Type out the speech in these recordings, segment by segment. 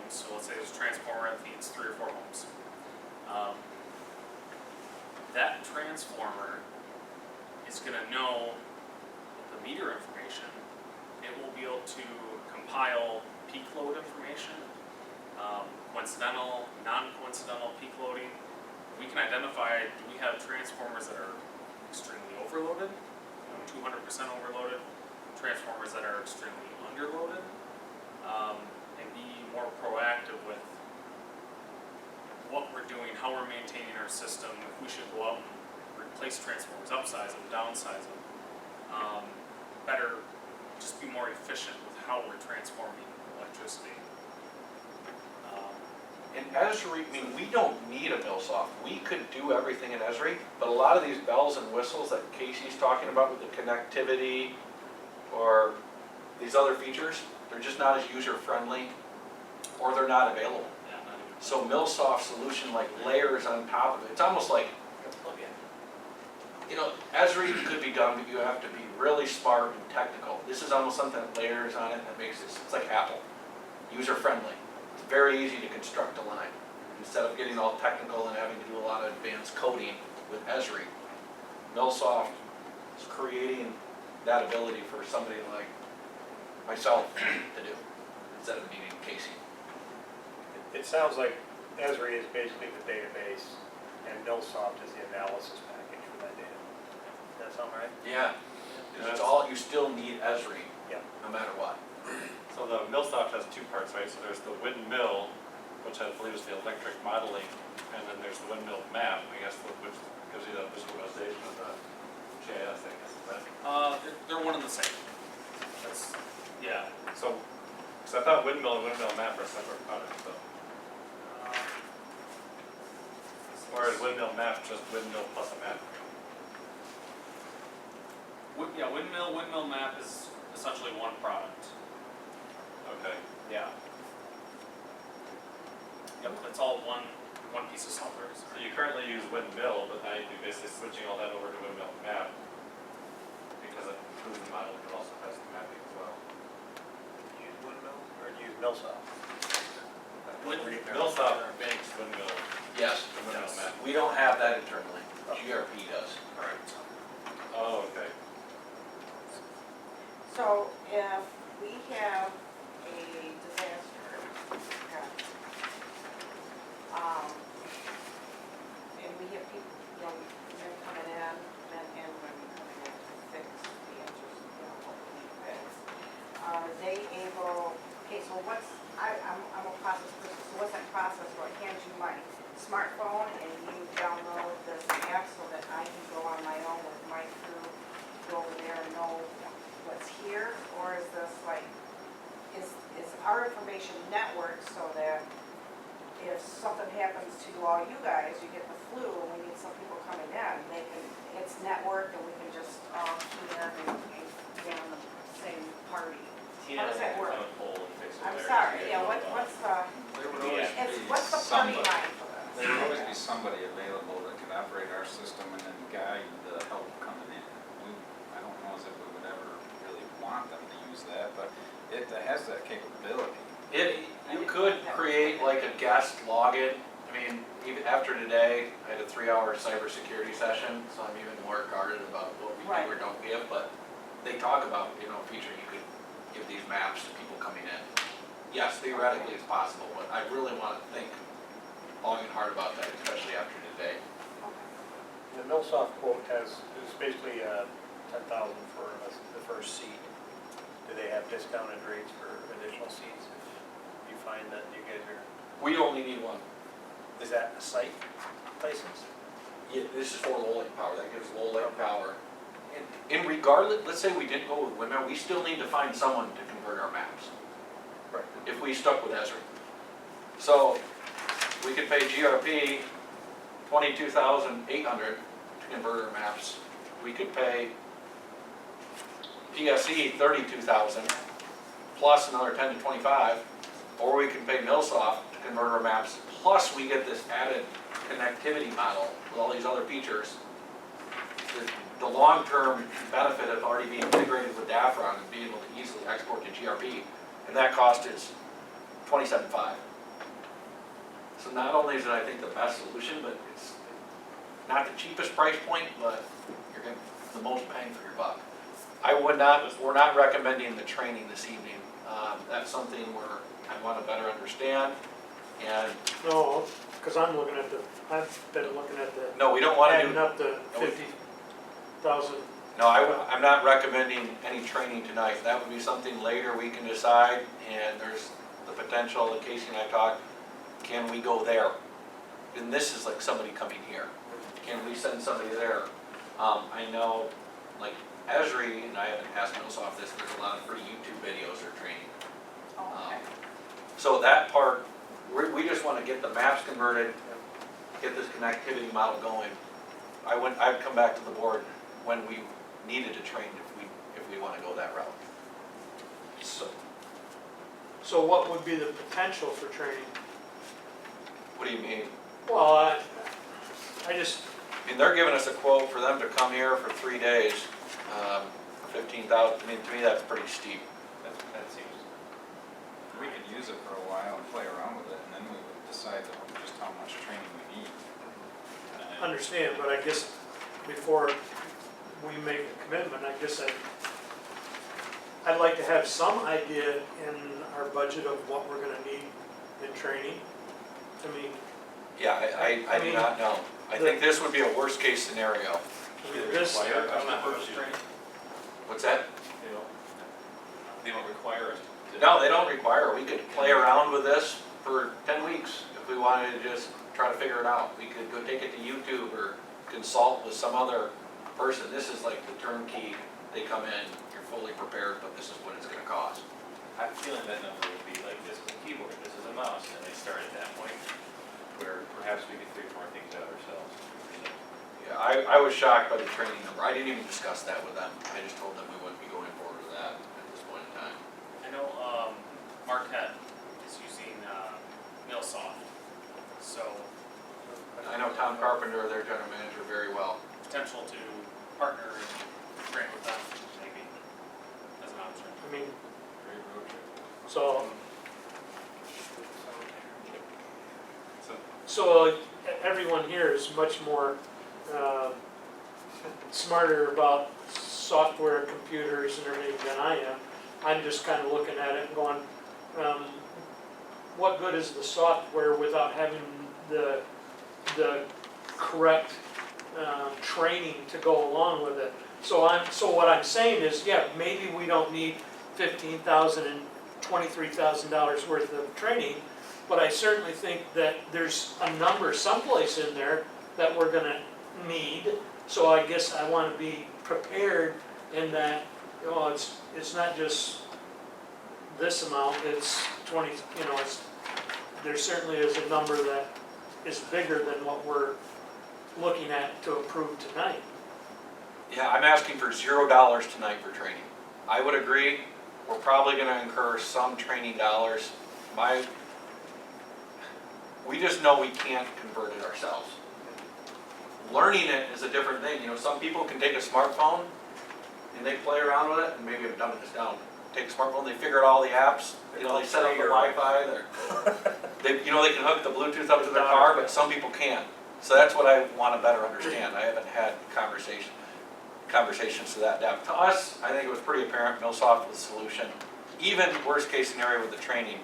homes. So let's say there's a transformer that feeds 3 or 4 homes. That transformer is going to know the meter information. It will be able to compile peak load information, coincidental, non-coincidental peak loading. We can identify, do we have transformers that are extremely overloaded, 200% overloaded, transformers that are extremely underloaded, and be more proactive with what we're doing, how we're maintaining our system, if we should go out and replace transformers, upsize them, downsize them. Better, just be more efficient with how we're transforming electricity. In Esri, I mean, we don't need a Millsoft. We could do everything in Esri, but a lot of these bells and whistles that Casey's talking about with the connectivity or these other features, they're just not as user-friendly or they're not available. Yeah, not even. So Millsoft solution like layers on top of it. It's almost like, you know, Esri could be done, but you have to be really smart and technical. This is almost something that layers on it that makes this, it's like Apple, user-friendly. It's very easy to construct a line. Instead of getting all technical and having to do a lot of advanced coding with Esri, Millsoft is creating that ability for somebody like myself to do, instead of needing Casey. It sounds like Esri is basically the database and Millsoft is the analysis package for that data. Does that sound right? Yeah. It's all, you still need Esri, Yeah. no matter what. So the Millsoft has 2 parts, right? So there's the windmill, which I believe is the electric modeling, and then there's the windmill map, I guess, which gives you the visualization of the GIS, I guess, is that? They're one and the same. That's, yeah. So, because I thought windmill and windmill map are separate products, so. Or is windmill map just windmill plus a map? Yeah, windmill map is essentially one product. Okay. Yeah. Yep, it's all one piece of software. So you currently use windmill, but now you'd be basically switching all that over to windmill map, because it includes the model, but also has the mapping as well. Do you use Windmill or do you use Millsoft? Millsoft makes windmill. Yes. Windmill map. We don't have that internally. GRP does. Correct. Oh, okay. So if we have a disaster, and we have people, you know, men coming in, men and women coming in to fix the engines, you know, what we need fixed, are they able, okay, so I'm a process person, so what's that process where I hand you my smartphone and you download this app so that I can go on my own with my crew, go over there and know what's here, or is this like, is our information networked so that if something happens to all you guys, you get the flu and we need some people coming in, they can, it's networked and we can just key in and get on the same party? How does that work? I'm sorry, yeah, what's the, There would always what's be the party somebody, line for this? there would always be somebody available that can operate our system and then guide the help coming in. I don't know as if we would ever really want them to use that, but it has that capability. You could create like a guest login. I mean, even after today, I had a 3-hour cybersecurity session, so I'm even more guarded about what we do or don't give, but they talk about, you know, a feature you could give these maps to people coming in. Yes, theoretically it's possible, but I really want to think long and hard about that, especially after today. The Millsoft quote is basically $10,000 for the first seat. Do they have discounted rates for additional seats if you find that you guys are, We only need one. is that a site license? Yeah, this is for low link power. That gives low link power. And regardless, let's say we didn't go with Windmill, we still need to find someone to convert our maps. Right. If we stuck with Esri. So we could pay GRP $22,800 to convert our maps. We could pay PSE $32,000 plus another 10 to 25, or we can pay Millsoft to convert our maps. Plus we get this added connectivity model with all these other features. The long-term benefit of already being integrated with DAFRA and being able to easily export to GRP, and that cost is $27,500. So not only is it, I think, the best solution, but it's not the cheapest price point, but you're getting the most bang for your buck. We're not recommending the training this evening. That's something where I want to better understand. And, No, because I've been looking at the, no, we don't want to adding do, up to No, we- 50,000. no, I'm not recommending any training tonight. That would be something later we can decide. And there's the potential, that Casey and I talked, can we go there? And this is like somebody coming here. Can we send somebody there? I know, like Esri, and I haven't asked Millsoft this, there's a lot of free YouTube videos or training. Oh, okay. So that part, we just want to get the maps converted, get this connectivity model going. I'd come back to the board when we needed to train if we want to go that route. So what would be the potential for training? What do you mean? Well, I just, I mean, they're giving us a quote for them to come here for 3 days, 15,000. I mean, to me, that's pretty steep. That seems, We could use it for a while and play around with it, and then we would decide just how much training we need. understand, but I guess before we make a commitment, I guess I'd like to have some idea in our budget of what we're gonna need in training. I mean, Yeah, I do not know. I think this would be a worst case scenario. this, require I'm not how much first you- training. What's that? They don't require us to. No, they don't require. We could play around with this for 10 weeks if we wanted to just try to figure it out. We could go take it to YouTube or consult with some other person. This is like the turnkey. They come in, you're fully prepared, but this is what it's gonna cost. I'm feeling that number would be like this is a keyboard, this is a mouse, and they start at that point, where perhaps we could figure more things out ourselves. Yeah, I was shocked by the training number. I didn't even discuss that with them. I just told them we wouldn't be going forward with that at this point in time. I know Marquette is using Millsoft, so I know Tom Carpenter, their general manager, very well. potential to partner and train with them, maybe, as an option. I mean, Great road trip. so, so, so everyone here is much more smarter about software, computers and everything than I am. I'm just kind of looking at it and going, what good is the software without having the correct training to go along with it? So what I'm saying is, yeah, maybe we don't need $15,000 and $23,000 worth of training, but I certainly think that there's a number someplace in there that we're gonna need. So I guess I wanna be prepared in that, you know, it's not just this amount, it's 20, you know, there certainly is a number that is bigger than what we're looking at to approve tonight. Yeah, I'm asking for $0 tonight for training. I would agree, we're probably gonna incur some training dollars. We just know we can't convert it ourselves. Learning it is a different thing, you know, some people can take a smartphone and they play around with it, and maybe I've done this down. Take a smartphone, they figure out all the apps, you know, they set up the Wi-Fi, they can hook the Bluetooth up to their car, but some people can't. So that's what I want to better understand. I haven't had conversations to that depth. To us, I think it was pretty apparent Millsoft was the solution. Even worst case scenario with the training,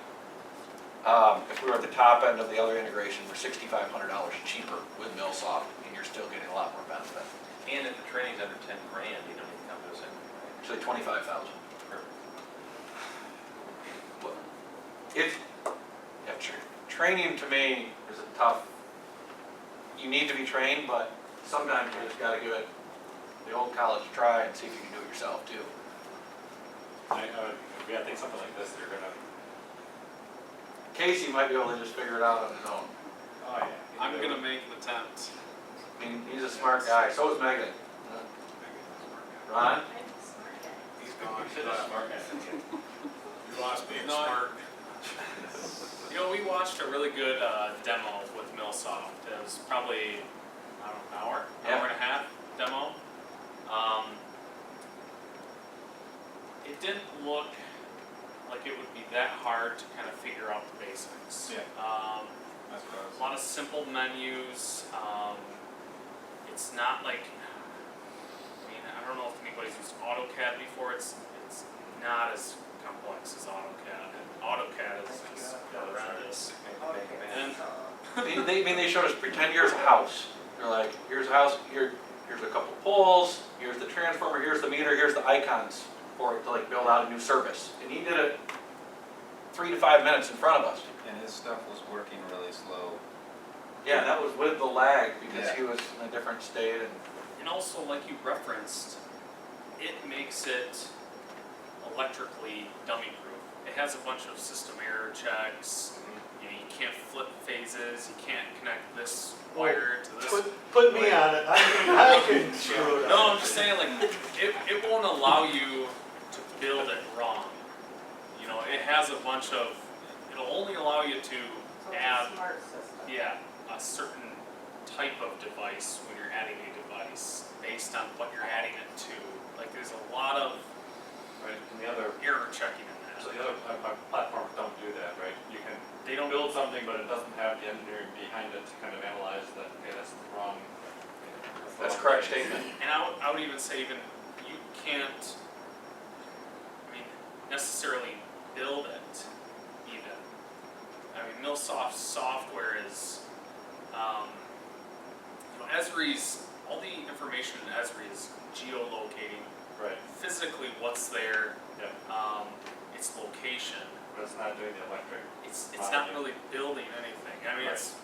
if we were at the top end of the other integration, we're $6,500 cheaper with Millsoft, and you're still getting a lot more benefit. And if the training's under 10 grand, you don't need to come to us anyway. Actually, 25,000. Training to me is a tough, you need to be trained, but sometimes you just gotta give it the old college try and see if you can do it yourself too. I think something like this, they're gonna, Casey might be able to just figure it out on his own. oh yeah. I'm gonna make an attempt. I mean, he's a smart guy, so is Megan. Ron? He's gone. He's not smart guy. You lost being smart. You know, we watched a really good demo with Millsoft. It was probably, I don't know, hour and a half demo. It didn't look like it would be that hard to kind of figure out the basics. Yeah. That's what I was. A lot of simple menus, it's not like, I mean, I don't know if anybody's used AutoCAD before, it's not as complex as AutoCAD, and AutoCAD is just horrendous. And They showed us, pretend here's a house. They're like, here's a house, here's a couple poles, here's the transformer, here's the meter, here's the icons for it to like build out a new service. And he did it 3 to 5 minutes in front of us. And his stuff was working really slow. Yeah, that was with the lag because Yeah. he was in a different state and. And also, like you referenced, it makes it electrically dummy-proof. It has a bunch of system error checks. You know, you can't flip phases. You can't connect this wire to this. Put me on it, I can screw it up. No, I'm just saying, like, it won't allow you to build it wrong. You know, it has a bunch of. It'll only allow you to So it's add, a smart system. yeah, a certain type of device when you're adding a device based on what you're adding it to. Like, there's a lot of Right, and the other, error checking in that. so the other platforms don't do that, right? You can They don't build something, but it doesn't have the engineering behind it to kind of analyze that, okay, that's the wrong. That's a correct statement. And I would even say even, you can't, I mean, necessarily build it even. I mean, MillSoft's software is, you know, Esri's, all the information in Esri is geolocating Right, physically what's there, yeah, its location. but it's not doing the electric. It's not really building anything. I mean, it's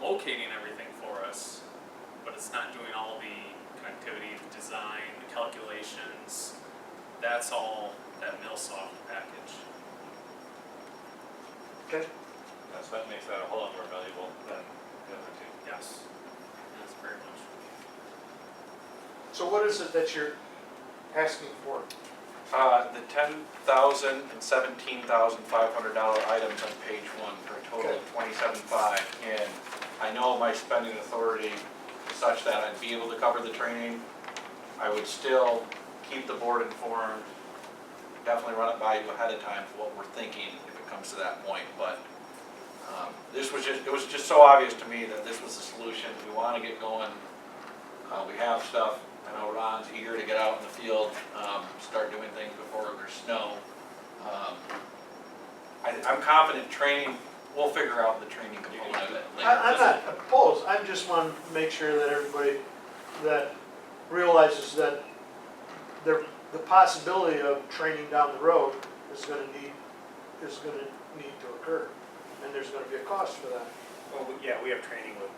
locating everything for us, but it's not doing all the connectivity, the design, the calculations. That's all that MillSoft package. Okay. Yeah, so that makes that a whole lot more valuable than the other two. Yes, that's very much. So what is it that you're asking for? The $10,000 and $17,500 items on page 1 for a total of $27,500. And I know my spending authority is such that I'd be able to cover the training. I would still keep the board informed, definitely run it by you ahead of time for what we're thinking if it comes to that point. But it was just so obvious to me that this was the solution. We want to get going. We have stuff. I know Ron's eager to get out in the field, start doing things before there's snow. I'm confident training, we'll figure out the training component of it later. I'm not opposed, I just want to make sure that everybody that realizes that the possibility of training down the road is gonna need to occur, and there's gonna be a cost for that. Well, yeah, we have training with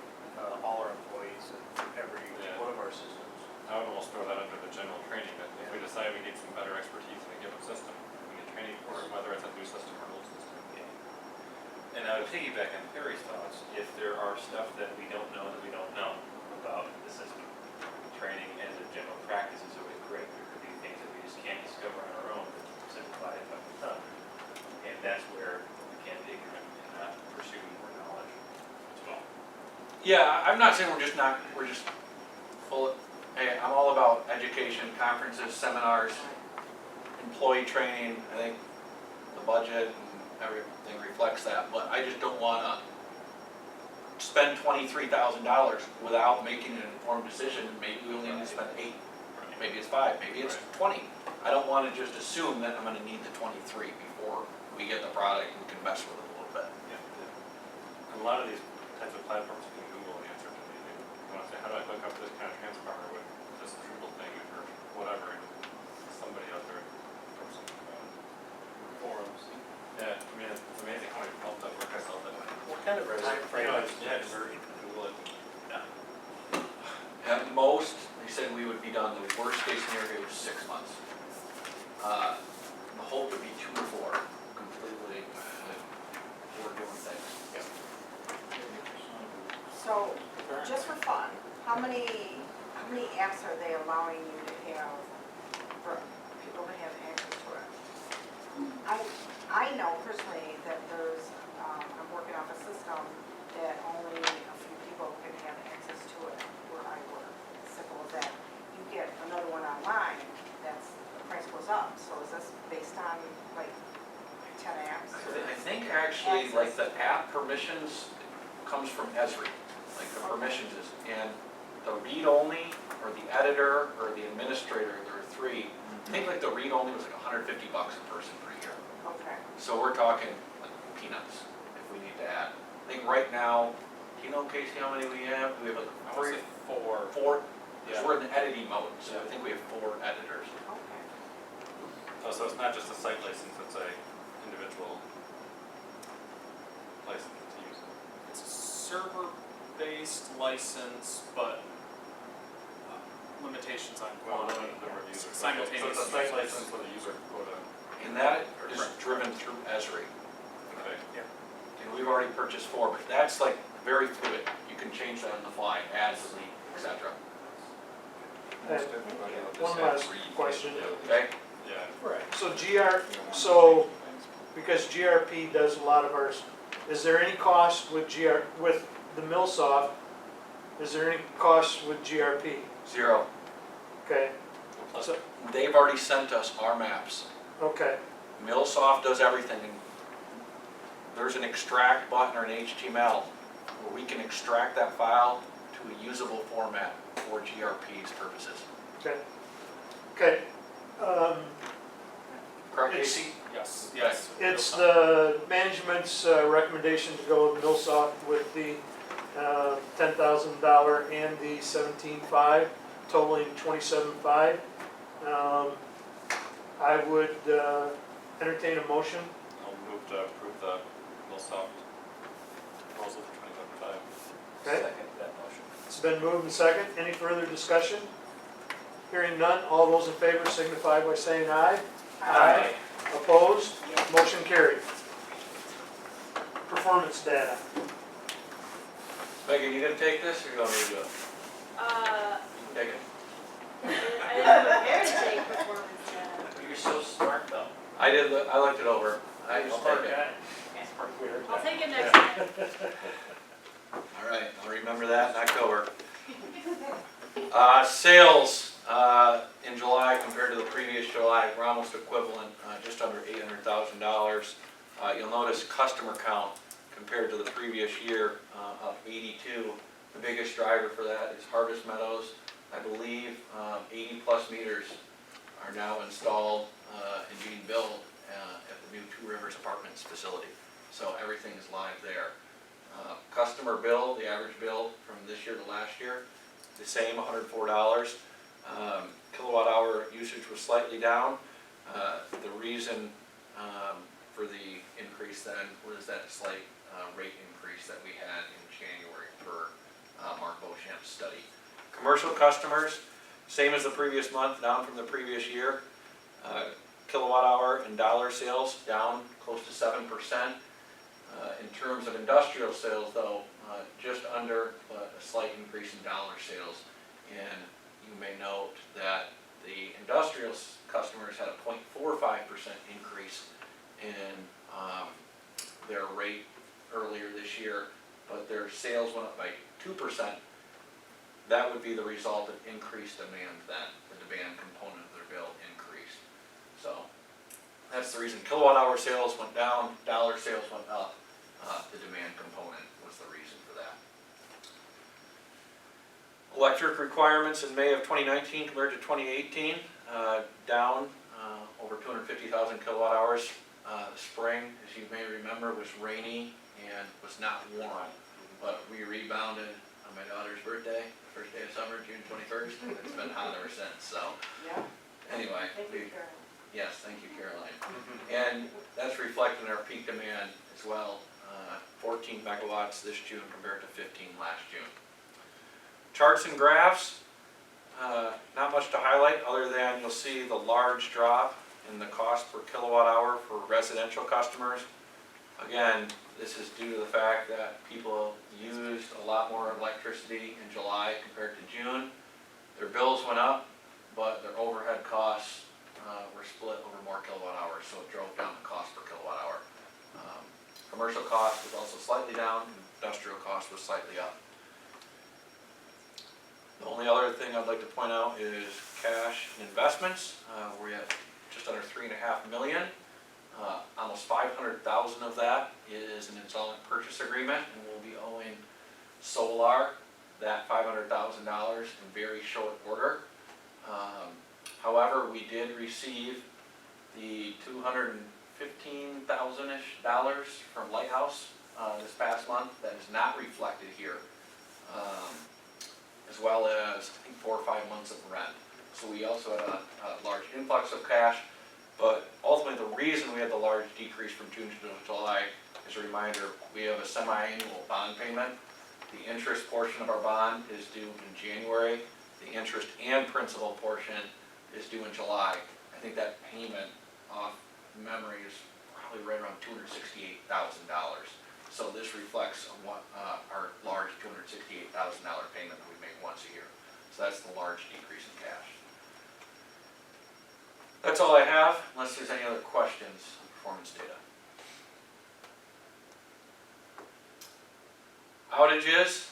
all our employees in every Yeah. one of our systems. I would almost throw that under the general training, that if we decide we need some better expertise in a given system, we get training for it, whether it's a new system or an old system. And I would piggyback on Perry's thoughts, if there are stuff that we don't know about the system, training and the general practice is always great. There could be things that we just can't discover on our own that simplify it by the ton. And that's where we can be ignorant and not pursue more knowledge as well. Yeah, I'm not saying we're just full of, hey, I'm all about education, conferences, seminars, employee training. I think the budget and everything reflects that, but I just don't wanna spend $23,000 without making an informed decision. Maybe we only need to spend 8, maybe it's 5, maybe it's 20. I don't wanna just assume that I'm gonna need the 23 before we get the product and can mess with it a little bit. And a lot of these types of platforms, you can Google the answer to anything. You want to say, how do I hook up this kind of transformer with this Drupal thing or whatever, and somebody out there knows something about it. Forums. Yeah, I mean, it's amazing how many help that work ourselves that way. What kind of time frame is Yeah, is just Google it. At most, they said we would be done, the worst case scenario is 6 months. The hope would be 2 to 4, completely, we're doing things. So, just for fun, how many apps are they allowing you to have for people to have access to it? I know personally that there's, I'm working off a system that only a few people can have access to it where I work. Simple as that. You get another one online, the price goes up. So is this based on like 10 amps. I think actually, like, the app permissions comes from Esri, like the permissions is, and the read-only, or the editor, or the administrator, there are three. I think like the read-only was like $150 a person per year. Okay. So we're talking like peanuts if we need to add. I think right now, do you know, Casey, how many we have? We have like I would say 4. four, because Yeah. we're in the editing mode, so I think we have 4 editors. Okay. Oh, so it's not just a site license, it's a individual license to use it. It's a server-based license, but limitations on quantity. Number of users. Simultaneous. So it's a site license with a user quota. And that is driven through Esri. Okay. And we've already purchased 4, but that's like very fluid. You can change that on the fly, add, delete, etc. Most everybody will just One have last read question. capability. Okay? Yeah. Right. So You don't wanna so, change things. because GRP does a lot of ours, is there any cost with with the MillSoft? Is there any cost with GRP? 0. Okay, so, They've already sent us our maps. okay, MillSoft does everything. And there's an extract button or an HTML where we can extract that file to a usable format for GRP's purposes. okay. Okay, Correct, It's- Casey? Yes, yes. it's the management's recommendation to go with MillSoft with the $10,000 and the 17.5, totaling 27.5. I would entertain a motion. I'll move to approve the Millsoft proposal for 2025. Okay. Second that motion. It's been moved and second. Any further discussion? Hearing none, all those in favor signify by saying aye. Aye. Opposed? Motion carried. Performance data. Megan, you gonna take this or you want me to do it? You can take it. I didn't prepare to take performance data. You're so smart though. I looked it over. I just take it. I'll take it next time. All right, I'll remember that in October. Sales in July compared to the previous July, we're almost equivalent, just under $800,000. You'll notice customer count compared to the previous year, up 82. The biggest driver for that is Harvest Meadows. I believe 80 plus meters are now installed and being built at the new Two Rivers Apartments facility. So everything is live there. Customer bill, the average bill from this year to last year, the same, $104. Kilowatt hour usage was slightly down. The reason for the increase then was that slight rate increase that we had in January per Mark Beauchamp's study. Commercial customers, same as the previous month, down from the previous year. Kilowatt hour and dollar sales down close to 7%. In terms of industrial sales though, just under a slight increase in dollar sales. And you may note that the industrial customers had a 0.45% increase in their rate earlier this year, but their sales went up by 2%. That would be the result of increased demand then, the demand component of their bill increased. So that's the reason kilowatt hour sales went down, dollar sales went up. The demand component was the reason for that. Electric requirements in May of 2019 compared to 2018, down over 250,000 kilowatt hours. The spring, as you may remember, was rainy and was not warm, but we rebounded on my daughter's birthday, first day of summer, June 21st, and it's been hot ever since. So Yeah. anyway, Thank you, Karen. yes, thank you, Caroline. And that's reflected in our peak demand as well. 14 megawatts this June compared to 15 last June. Charts and graphs, not much to highlight other than you'll see the large drop in the cost per kilowatt hour for residential customers. Again, this is due to the fact that people used a lot more electricity in July compared to June. Their bills went up, but their overhead costs were split over more kilowatt hours, so it drove down the cost per kilowatt hour. Commercial cost was also slightly down, industrial cost was slightly up. The only other thing I'd like to point out is cash and investments. We're at just under $3.5 million. Almost $500,000 got is an installment purchase agreement, and we'll be owing Solar that $500,000 in very short order. However, we did receive the $215,000-ish from Lighthouse this past month. That is not reflected here, as well as I think 4 or 5 months of rent. So we also had a large influx of cash, but ultimately the reason we had the large decrease from June to July, as a reminder, we have a semi-annual bond payment. The interest portion of our bond is due in January. The interest and principal portion is due in July. I think that payment off memory is probably right around $268,000. So this reflects on what, our large $268,000 payment that we make once a year. So that's the large decrease in cash. That's all I have, unless there's any other questions on performance data. Outages,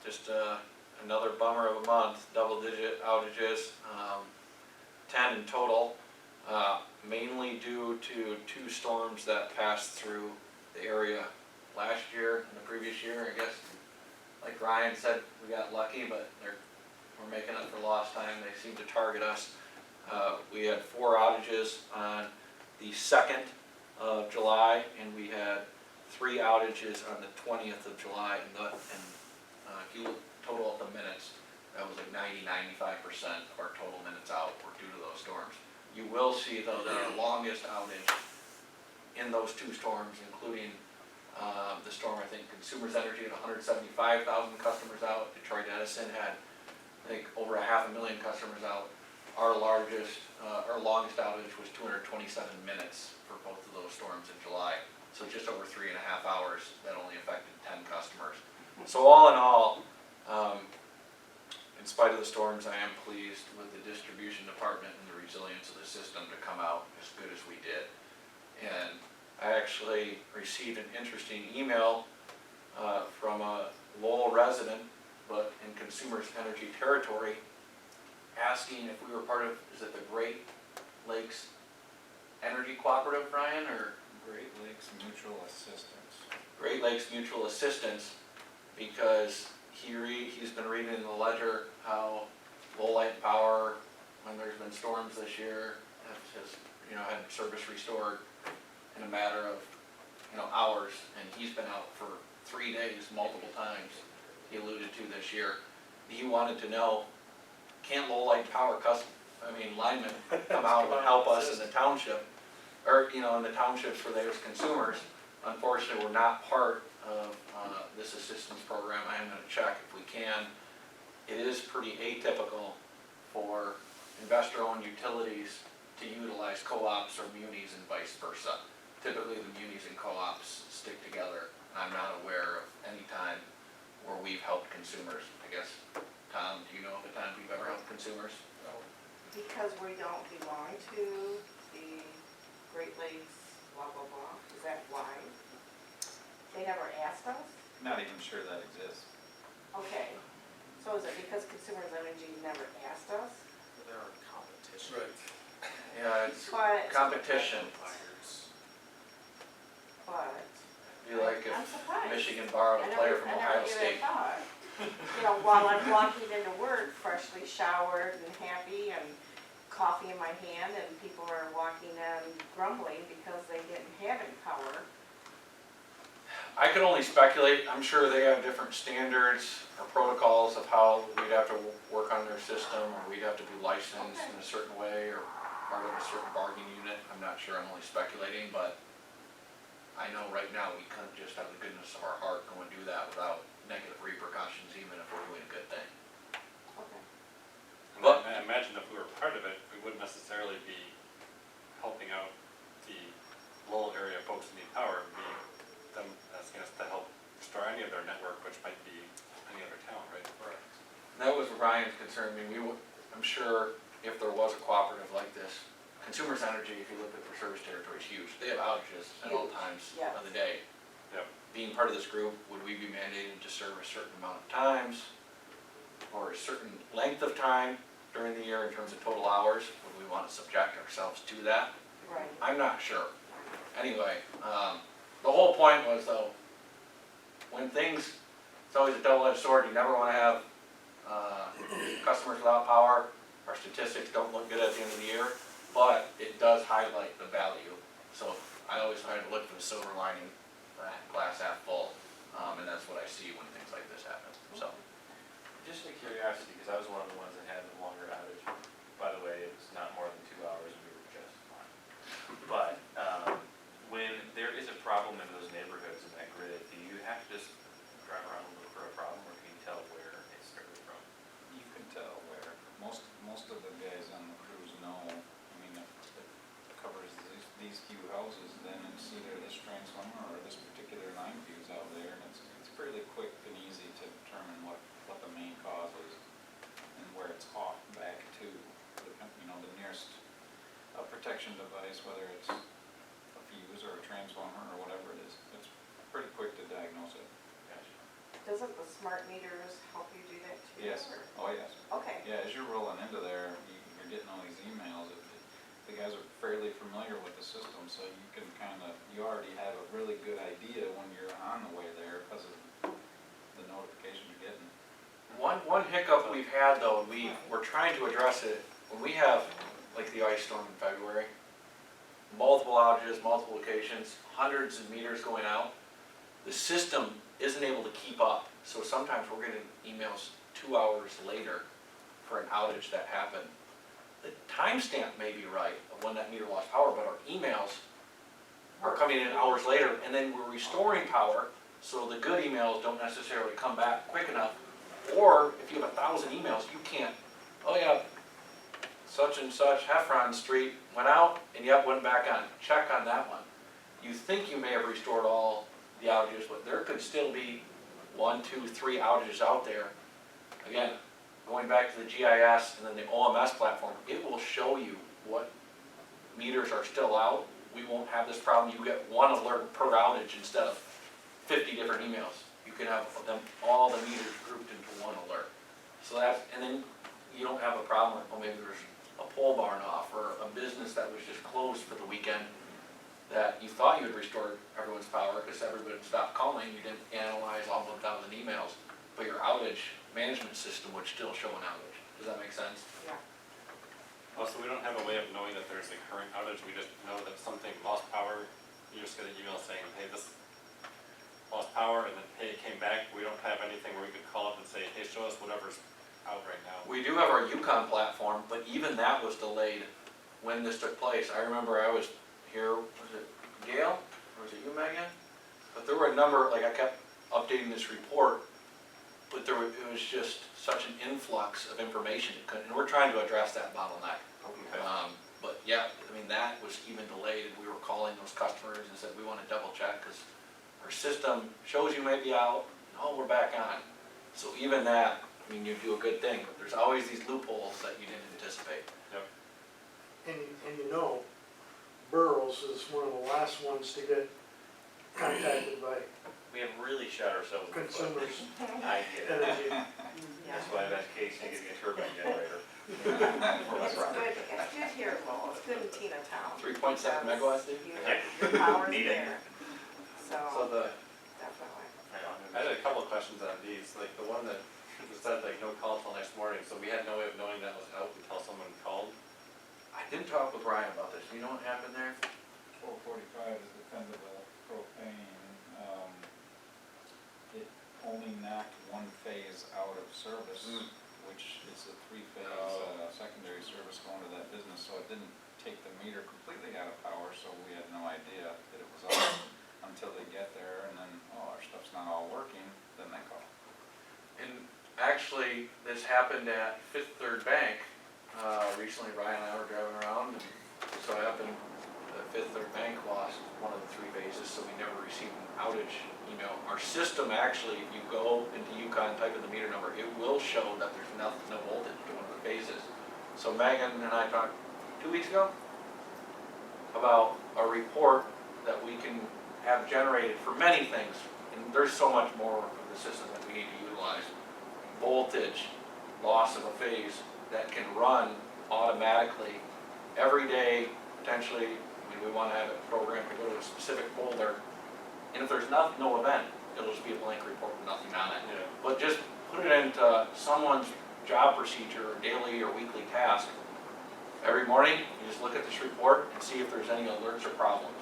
just another bummer of a month, double-digit outages, 10 in total, mainly due to 2 storms that passed through the area last year and the previous year. I guess, like Ryan said, we got lucky, but we're making up for lost time. They seem to target us. We had 4 outages on the 2nd of July, and we had 3 outages on the 20th of July, and if you total up the minutes, that was like 90–95% of our total minutes out were due to those storms. You will see though that our longest outage in those 2 storms, including the storm, I think Consumers Energy had 175,000 customers out, Detroit Edison had, I think, over 500,000 customers out. Our longest outage was 227 minutes for both of those storms in July. So just over 3.5 hours, that only affected 10 customers. So all in all, in spite of the storms, I am pleased with the distribution department and the resilience of the system to come out as good as we did. And I actually received an interesting email from a Lowell resident, but in Consumers Energy territory, asking if we were part of, is it the Great Lakes Energy Cooperative, Ryan, or? Great Lakes Mutual Assistance. Great Lakes Mutual Assistance, because he's been reading in the ledger how Lowlight Power, when there's been storms this year, have just, had service restored in a matter of, hours, and he's been out for 3 days multiple times, he alluded to this year. He wanted to know, can't Lowlight Power linemen come out and help us in the township, or, in the townships where there's consumers. Unfortunately, we're not part of this assistance program. I am going to check if we can. It is pretty atypical for investor-owned utilities to utilize co-ops or munis and vice versa. Typically, the munis and co-ops stick together. I'm not aware of any time where we've helped consumers. I guess, Tom, do you know of a time we've ever helped consumers? Because we don't belong to the Great Lakes, blah, blah, blah. Is that why? They never asked us? Not even sure that exists. Okay. So is it because Consumers Energy never asked us? There are competition. Right. Yeah, it's But, competition. but. It'd be like I'm if surprised. Michigan borrowed a player from Ohio State. I never even thought. While I'm walking into work, freshly showered and happy and coffee in my hand, and people are walking in grumbling because they didn't have any power. I can only speculate. I'm sure they have different standards or protocols of how we'd have to work on their system, or we'd have to be licensed in a certain way, or part of a certain bargaining unit. I'm not sure, I'm only speculating, but I know right now we couldn't just out of the goodness of our heart go and do that without negative repercussions, even if we're doing a good thing. Okay. But- I imagine if we were part of it, we wouldn't necessarily be helping out the Lowell area folks who need power, be them asking us to help restore any of their network, which might be any other town, right? Right. And that was Ryan's concern. I mean, I'm sure if there was a cooperative like this, Consumers Energy, if you look at their service territory, is huge. They have outages at all Huge, times yes. of the day. Yep. Being part of this group, would we be mandated to serve a certain amount of times or a certain length of time during the year in terms of total hours? Would we want to subject ourselves to that? Right. I'm not sure. anyway, the whole point was though, when things, it's always a double-edged sword, you never wanna have, customers without power. Our statistics don't look good at the end of the year, but it does highlight the value. So I always try to look for the silver lining, glass half full, and that's what I see when things like this happen, so. Just out of curiosity, because I was one of the ones that had the longer outage. By the way, it was not more than 2 hours and we were just fine. But, when there is a problem in those neighborhoods in that grid, do you have to just drive around and look for a problem, or can you tell where it started from? You can tell where, most of the guys on the crews know, I mean, if it covers these few houses, then it's either this transformer or this particular line fuse out there, and it's fairly quick and easy to determine what the main cause is and where it's off back to, the nearest protection device, whether it's a fuse or a transformer or whatever it is. It's pretty quick to diagnose it. Gotcha. Doesn't the smart meters help you do that too? Yes, or- oh yes. Okay, Yeah, as you're rolling into there, you're getting all these emails. The guys are fairly familiar with the system, so you can you already have a really good idea when you're on the way there because of the notification you're getting. One hiccup we've had though, and we're trying to address it, when we have like the ice storm in February, multiple outages, multiple locations, hundreds of meters going out, the system isn't able to keep up. So sometimes we're getting emails 2 hours later for an outage that happened. The timestamp may be right of when that meter lost power, but our emails are coming in hours later, and then we're restoring power, so the good emails don't necessarily come back quick enough. Or if you have 1,000 emails, you can't, oh yeah, such and such Heffron Street went out and yet went back on. Check on that one. You think you may have restored all the outages, but there could still be 1, 2, 3 outages out there. Again, going back to the GIS and then the OMS platform, it will show you what meters are still out. We won't have this problem. You get one alert per outage instead of 50 different emails. You can have them, all the meters grouped into one alert. So that, and then you don't have a problem, well, maybe there's a pole barn off or a business that was just closed for the weekend that you thought you had restored everyone's power because everybody stopped calling, you didn't analyze all 1,000 emails, but your outage management system would still show an outage. Does that make sense? yeah. Also, we don't have a way of knowing that there's a current outage, we just know that something lost power. You just get an email saying, hey, this lost power, and then, hey, it came back. We don't have anything where we could call up and say, hey, show us whatever's out right now. We do have our Yukon platform, but even that was delayed when this took place. I remember I was here, was it Gail, or was it you, Megan? But there were a number, like I kept updating this report, but it was just such an influx of information, and we're trying to address that bottleneck. Okay. But yeah, I mean, that was even delayed, and we were calling those customers and said, we want to double check, because our system shows you may be out, oh, we're back on. So even that, I mean, you do a good thing, but there's always these loopholes that you didn't anticipate. And you know, Burroughs is one of the last ones to get contacted by We have really shot ourselves in the foot. consumers I get it. energy. Yeah. That's why I've asked Casey to get me a turbine generator. It's good here, Lowell, it's good in Tina Town. 3.7 megawatts, Dave? Your power's Need it. there, So so, the, definitely. I had a couple of questions on these, like the one that said like no call till next morning, so we had no way of knowing that was out until someone called. I didn't talk with Ryan about this, do you know what happened there? 445 is dependable propane. It only knocked one phase out of service, which is a three-phase secondary service going to that business, so it didn't take the meter completely out of power, so we had no idea that it was off until they get there, and then, oh, our stuff's not all working, then they call. And actually, this happened at Fifth Third Bank. Recently, Ryan and I were driving around, and so I happened, the Fifth Third Bank lost one of the 3 phases, so we never received an outage email. Our system actually, if you go into Yukon, type in the meter number, it will show that there's no voltage to one of the phases. So Megan and I talked 2 weeks ago about a report that we can have generated for many things, and there's so much more of the system that we need to utilize. Voltage, loss of a phase that can run automatically every day, potentially, we Do we wanna have it programmed to go to a specific folder? And if there's no event, it'll just be a blank report with nothing on it. Yeah. But just put it into someone's job procedure, or daily or weekly task. Every morning, you just look at this report and see if there's any alerts or problems.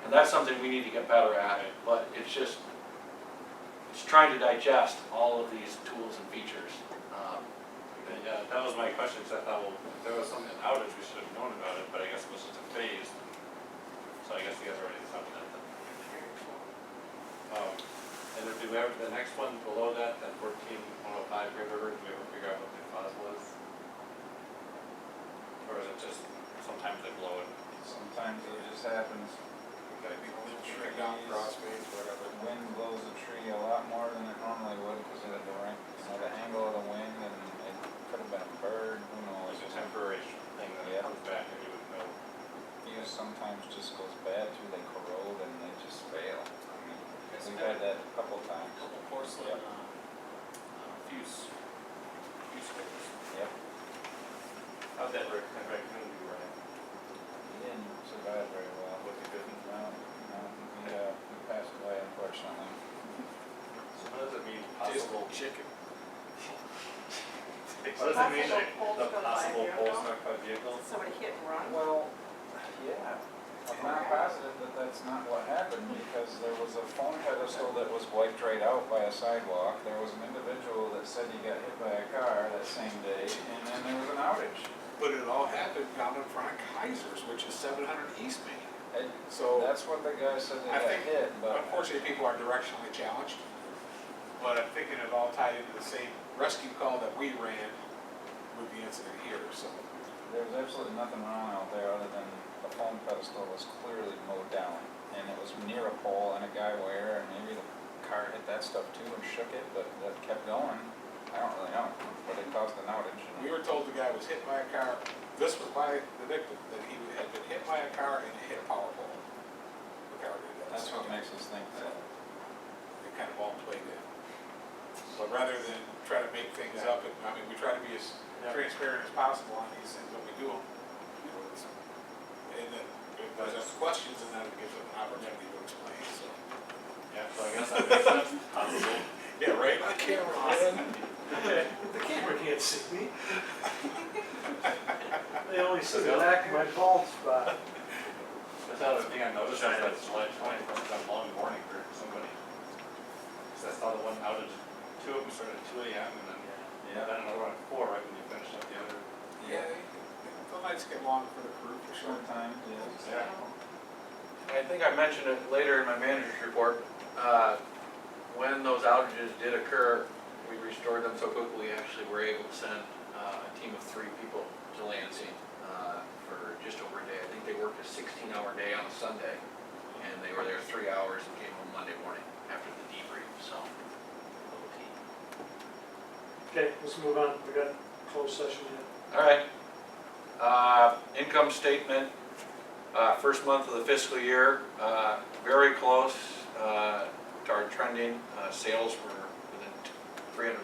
And that's something we need to get better at, but it's trying to digest all of these tools and features. Yeah, that was my question, because I thought, well, if there was something outage, we should have known about it, but I guess it was just a phase. So I guess you guys already thought that. And then do we have, the next one below that, that 14105 Great River, do we ever figure out what the cause was? Or is it just, sometimes they blow it? Sometimes it just happens. Shrink down crossfades, whatever. The wind blows the tree a lot more than it normally would because of the rain, the angle of the wind, and it could have been a bird, who knows. It's a temporary thing that Yeah. comes back and you would know. Fuse sometimes just goes bad too, they corrode and they just fail. I mean, we've had that a couple times. Couple porcelain, fuse holes. Yep. How'd that raccoon do, Ryan? He didn't survive very well. Was he good? No, he passed away unfortunately. So what does it mean, possible? Chicken. What does it mean, Possible like, pole the struck by a possible vehicle? pole struck by vehicle? Somebody hit and run? Well, yeah. I'm not positive that that's not what happened because there was a phone pedestal that was wiped right out by a sidewalk. There was an individual that said he got hit by a car that same day, and then there was an outage. But it all happened down in front of Kaiser's, which is 700 East Main. And So that's what the guy said they I got think, hit, but unfortunately, people are directionally challenged. But I'm thinking it all tied into the same rescue call that we ran with the incident here, so. there was absolutely nothing wrong out there other than the phone pedestal was clearly mowed down. And it was near a pole and a guy wire, and maybe the car hit that stuff too and shook it, but that kept going. I don't really know, but it caused an outage. We were told the guy was hit by a car. This was by the victim, that he had been hit by a car and hit a power pole. The car did that. That's what makes us think that. It kind of all played in. But rather than try to make things up, and, I mean, we try to be as transparent as possible on these things when we do them. You know, and then if there's questions, and then it gives them an opportunity to explain, so. Yeah, so I guess that makes sense, possible. Yeah, right on camera, man. The camera can't see me. They only see the back of my bald spot. That's the other thing I noticed, is that July 21st was a long morning for somebody. Because I saw the one outage, two of them started at 2 AM and then another one at 4 right when you finished up the other. Yeah, the nights get long for the crew, for sure. Sometimes, yes. Yeah. I think I mentioned it later in my manager's report. When those outages did occur, we restored them so quickly, we actually were able to send a team of 3 people to Lansing for just over a day. I think they worked a 16-hour day on a Sunday, and they were there 3 hours and came home Monday morning after the debrief, so. Little team. Okay, let's move on, we got closed session yet. All right. Income statement, first month of the fiscal year, very close to our trending. Sales were within $300,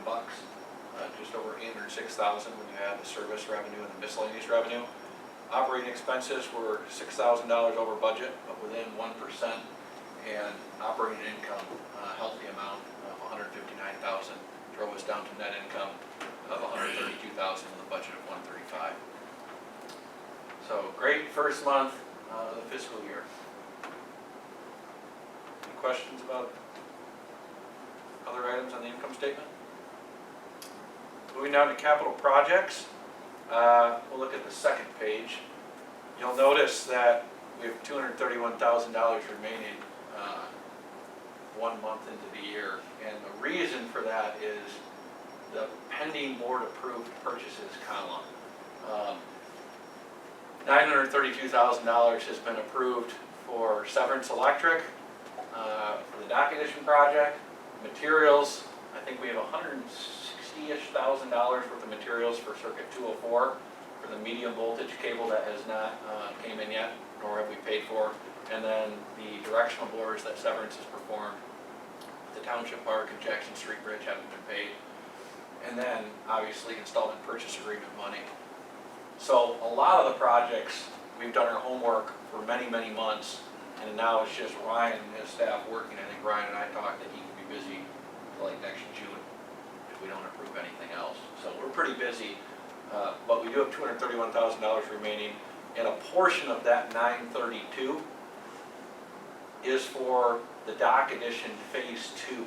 just over 806,000 when you add the service revenue and the miscellaneous revenue. Operating expenses were $6,000 over budget, but within 1%, and operating income, a healthy amount of $159,000, drove us down to net income of $132,000 with a budget of $135,000. So great first month of the fiscal year. Any questions about other items on the income statement? Moving down to capital projects, we'll look at the second page. You'll notice that we have $231,000 remaining 1 month into the year, and the reason for that is the pending board approved purchases column. $932,000 has been approved for Severance Electric, for the dock addition project. Materials, I think we have $160,000-ish worth of materials for circuit 204 for the medium voltage cable that has not came in yet, nor have we paid for. And then the directional blowers that Severance has performed, the Township Park and Jackson Street Bridge haven't been paid. And then obviously installment purchase agreement money. So a lot of the projects we've done our homework for many, many months, and now it's just Ryan and his staff working. I think Ryan and I talked that he could be busy till like next June if we don't approve anything else. So we're pretty busy, but we do have $231,000 remaining, and a portion of that 932 is for the dock addition phase 2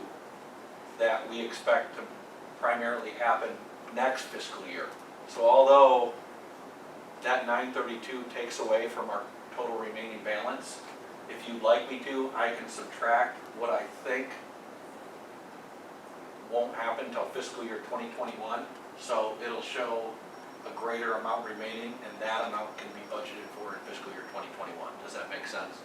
that we expect to primarily happen next fiscal year. So although that 932 takes away from our total remaining balance, if you'd like me to, I can subtract what I think won't happen until fiscal year 2021. So it'll show a greater amount remaining, and that amount can be budgeted for in fiscal year 2021. Does that make sense?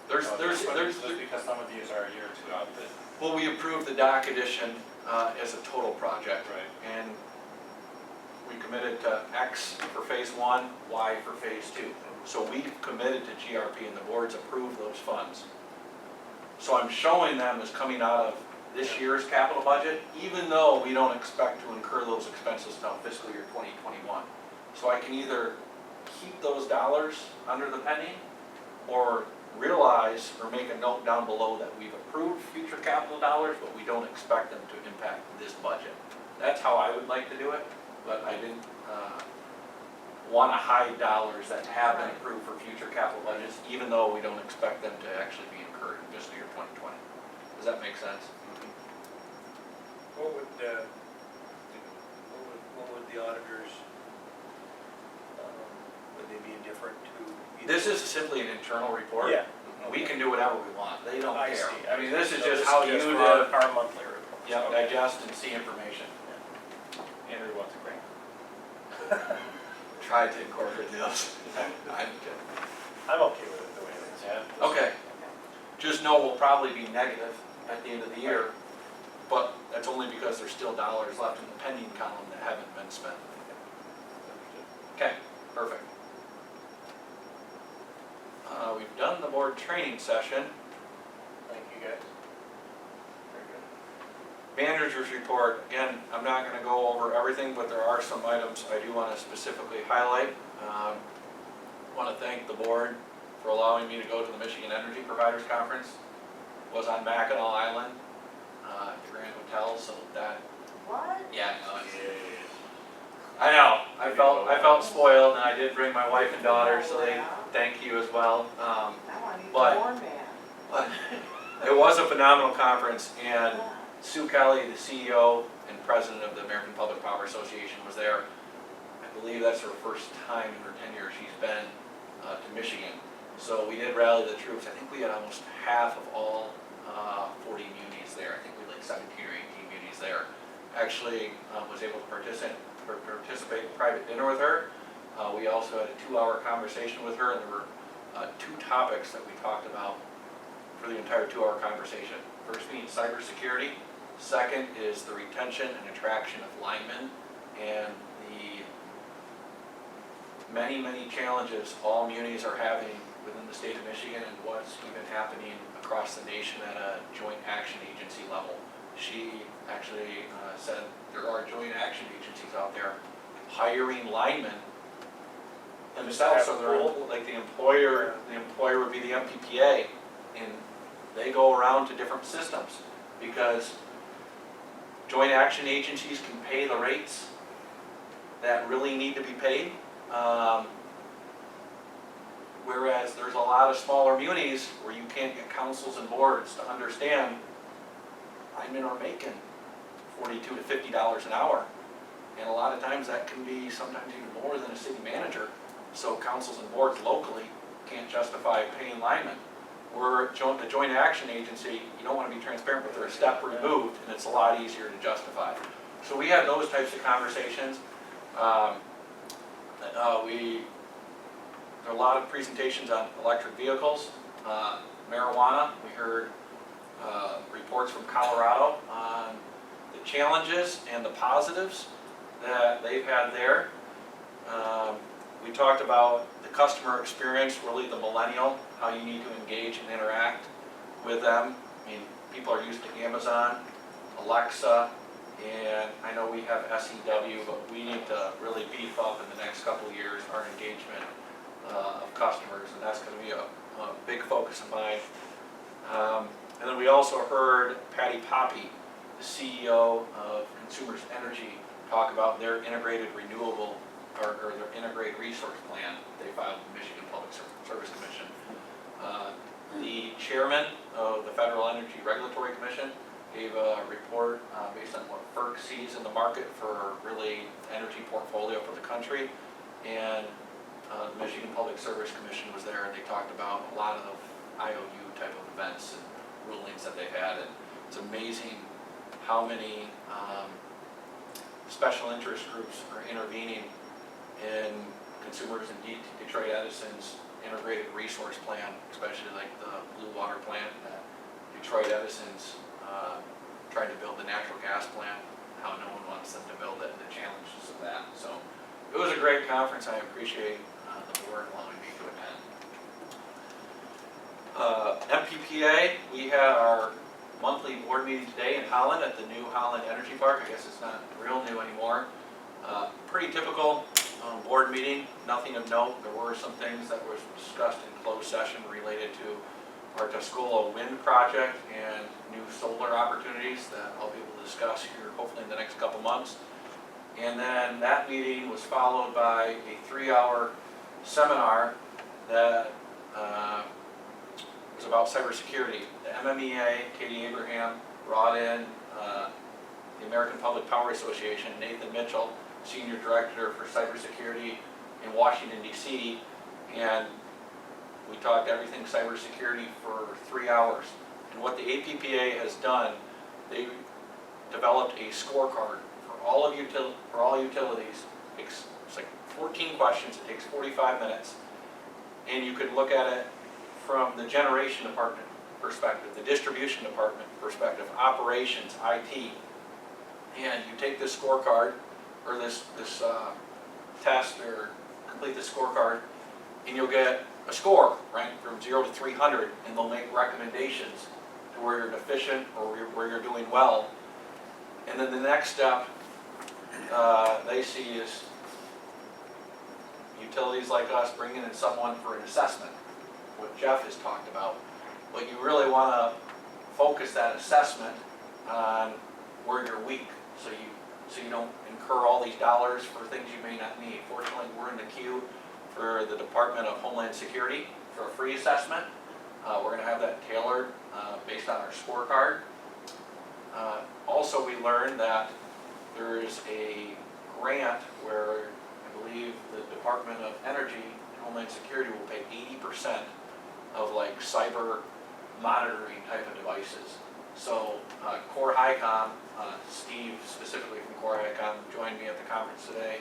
Just because some of these are a year or two out, that, Well, we approved the dock addition as a total project. right, And we committed to X for phase 1, Y for phase 2. So we committed to GRP and the board's approved those funds. So I'm showing them as coming out of this year's capital budget, even though we don't expect to incur those expenses until fiscal year 2021. So I can either keep those dollars under the penny or realize or make a note down below that we've approved future capital dollars, but we don't expect them to impact this budget. That's how I would like to do it, but I didn't want to hide dollars that have been approved for future capital budgets, even though we don't expect them to actually be incurred in fiscal year 2020. Does that make sense? What would the auditors, would they be indifferent to? This is simply an internal report. Yeah. We can do whatever we want. They don't I care. see. I mean, this is So just how you for live, our monthly report. digest and see information. Andrew wants a grant. Try to incorporate this. I'm kidding. I'm okay with it the way it is. Yeah. Okay. Just know we'll probably be negative at the end of the year, but that's only because there's still dollars left in the pending column that haven't been spent. Okay, perfect. We've done the board training session. Thank you, guys. Very good. Manager's report, again, I'm not gonna go over everything, but there are some items I do wanna specifically highlight. Wanna thank the board for allowing me to go to the Michigan Energy Providers Conference. Was on Mackinac Island, at the Grand Hotel, so that, What? yeah, no, I know, I felt spoiled, and I did bring my wife and daughter, so they thank you as well. I want to eat But- corn man. But it was a phenomenal conference, and Sue Kelly, the CEO and president of the American Public Power Association, was there. I believe that's her first time in her tenure she's been to Michigan. So we did rally the troops. I think we had almost half of all 40 munis there. I think we had like 17 or 18 munis there. Actually was able to participate in private dinner with her. We also had a 2-hour conversation with her, and there were 2 topics that we talked about for the entire 2-hour conversation. First being cybersecurity. Second is the retention and attraction of linemen and the many, many challenges all munis are having within the state of Michigan and what's even happening across the nation at a joint action agency level. She actually said there are joint action agencies out there hiring linemen themselves, so they're like the employer would be the MPPA, and they go around to different systems because joint action agencies can pay the rates that really need to be paid. Whereas there's a lot of smaller munis where you can't get councils and boards to understand linemen are making $42 to $50 an hour. And a lot of times that can be sometimes even more than a city manager. So councils and boards locally can't justify paying linemen. We're a joint action agency, you don't want to be transparent, but they're a step removed and it's a lot easier to justify. So we had those types of conversations. There are a lot of presentations on electric vehicles, marijuana. We heard reports from Colorado on the challenges and the positives that they've had there. We talked about the customer experience, really the millennial, how you need to engage and interact with them. I mean, people are used to Amazon, Alexa, And I know we have SEW, but we need to really beef up in the next couple of years our engagement of customers, and that's gonna be a big focus of mine. And then we also heard Patty Poppy, the CEO of Consumers Energy, talk about their integrated renewable, or their integrated resource plan they filed with the Michigan Public Service Commission. The chairman of the Federal Energy Regulatory Commission gave a report based on what FERC sees in the market for really energy portfolio for the country. And the Michigan Public Service Commission was there, and they talked about a lot of IOU type of events and rulings that they've had. And it's amazing how many special interest groups are intervening in Consumers and Detroit Edison's integrated resource plan, especially like the Blue Water plant that Detroit Edison's trying to build the natural gas plant, how no one wants them to build it, and the challenges of that. So it was a great conference. I appreciate the board allowing me to attend. MPPA, we had our monthly board meeting today in Holland at the new Holland Energy Park. I guess it's not real new anymore. Pretty typical board meeting, nothing of note. There were some things that was discussed in closed session related to our Tuscola wind project and new solar opportunities that I'll be able to discuss here hopefully in the next couple months. And then that meeting was followed by a 3-hour seminar that was about cybersecurity. The MMEA, Katie Abraham, brought in the American Public Power Association, Nathan Mitchell, Senior Director for Cybersecurity in Washington, D.C., and we talked everything cybersecurity for 3 hours. And what the APPA has done, they developed a scorecard for all utilities. It's like 14 questions. It takes 45 minutes, and you can look at it from the generation department perspective, the distribution department perspective, operations, IT, and you take this scorecard or this test or complete the scorecard, and you'll get a score, right, from 0 to 300, and they'll make recommendations to where you're deficient or where you're doing well. And then the next step they see is utilities like us bringing in someone for an assessment, what Jeff has talked about. But you really want to focus that assessment on where you're weak, so you don't incur all these dollars for things you may not need. Fortunately, we're in the queue for the Department of Homeland Security for a free assessment. We're going to have that tailored based on our scorecard. Also, we learned that there is a grant where I believe the Department of Energy and Homeland Security will pay 80% of like cyber monitoring type of devices. So Core HiCom, Steve specifically from Core HiCom joined me at the conference today,